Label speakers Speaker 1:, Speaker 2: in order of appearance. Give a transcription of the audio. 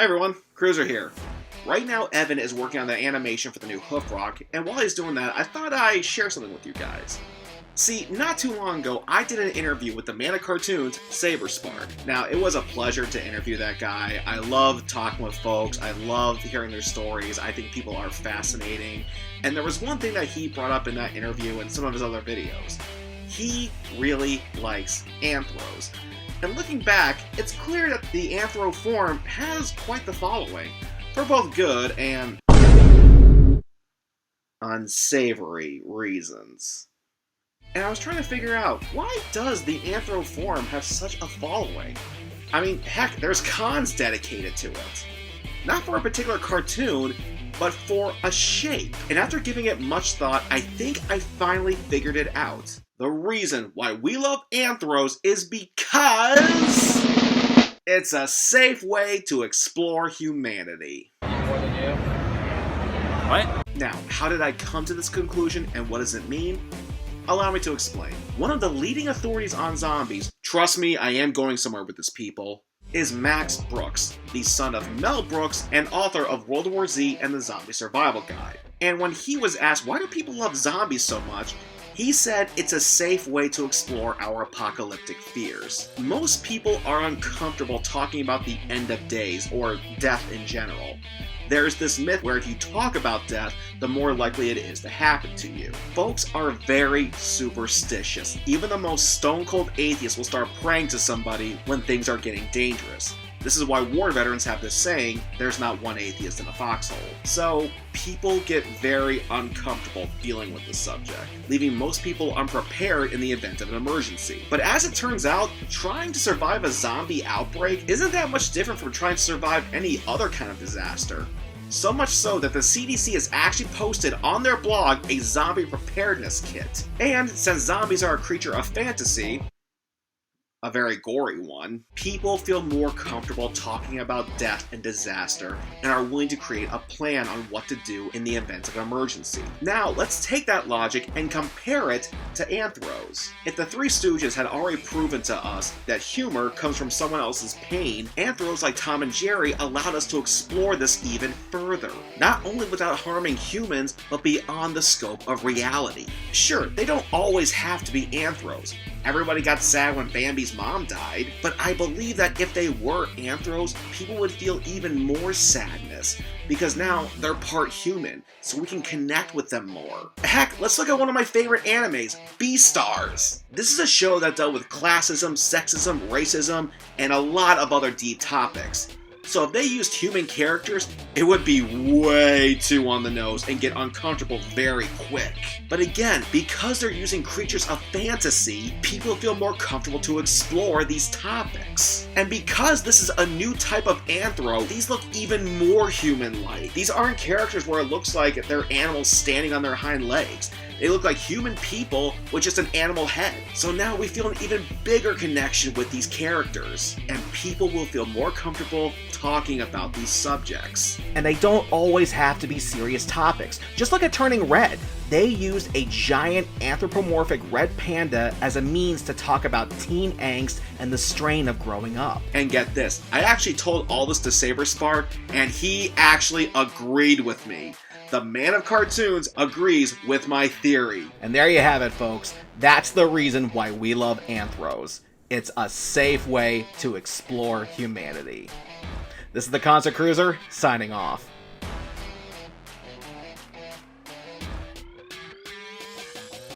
Speaker 1: everyone, Cruizer here. Right now, Evan is working on the animation for the new Hoof Rock, and while he's doing that, I thought I'd share something with you guys. See, not too long ago, I did an interview with the man of cartoons, Saber Spark. Now, it was a pleasure to interview that guy. I love talking with folks. I love hearing their stories. I think people are fascinating. And there was one thing that he brought up in that interview and some of his other videos. He really likes Anthros. And looking back, it's clear that the Anthro form has quite the following, for both good and unsavory reasons. And I was trying to figure out, why does the Anthro form have such a following? I mean, heck, there's cons dedicated to it. Not for a particular cartoon, but for a shape. And after giving it much thought, I think I finally figured it out. The reason why we love Anthros is because it's a safe way to explore humanity.
Speaker 2: What?
Speaker 1: Now, how did I come to this conclusion and what does it mean? Allow me to explain. One of the leading authorities on zombies, trust me, I am going somewhere with this, people, is Max Brooks, the son of Mel Brooks and author of World War Z and the Zombie Survival Guide. And when he was asked why do people love zombies so much, he said it's a safe way to explore our apocalyptic fears. Most people are uncomfortable talking about the end of days, or death in general. There's this myth where if you talk about death, the more likely it is to happen to you. Folks are very superstitious. Even the most stone-cold atheists will start praying to somebody when things are getting dangerous. This is why war veterans have this saying, there's not one atheist in a foxhole. So, people get very uncomfortable dealing with the subject, leaving most people unprepared in the event of an emergency. But as it turns out, trying to survive a zombie outbreak isn't that much different from trying to survive any other kind of disaster. So much so that the CDC has actually posted on their blog a zombie preparedness kit. And since zombies are a creature of fantasy, a very gory one, people feel more comfortable talking about death and disaster and are willing to create a plan on what to do in the event of an emergency. Now, let's take that logic and compare it to Anthros. If the Three Stooges had already proven to us that humor comes from someone else's pain, Anthros like Tom and Jerry allowed us to explore this even further, not only without harming humans, but beyond the scope of reality. Sure, they don't always have to be Anthros. Everybody got sad when Bambi's mom died, but I believe that if they were Anthros, people would feel even more sadness, because now they're part human, so we can connect with them more. Heck, let's look at one of my favorite animes, Beastars. This is a show that dealt with classism, sexism, racism, and a lot of other deep topics. So if they used human characters, it would be way too on the nose and get uncomfortable very quick. But again, because they're using creatures of fantasy, people feel more comfortable to explore these topics. And because this is a new type of Anthro, these look even more human-like. These aren't characters where it looks like they're animals standing on their hind legs. They look like human people with just an animal head. So now we feel an even bigger connection with these characters, and people will feel more comfortable talking about these subjects.
Speaker 3: And they don't always have to be serious topics. Just look at Turning Red. They used a giant anthropomorphic red panda as a means to talk about teen angst and the strain of growing up.
Speaker 1: And get this, I actually told all this to Saber Spark, and he actually agreed with me. The man of cartoons agrees with my theory.
Speaker 3: And there you have it, folks. That's the reason why we love Anthros. It's a safe way to explore humanity. This is the Concert Cruiser, signing off.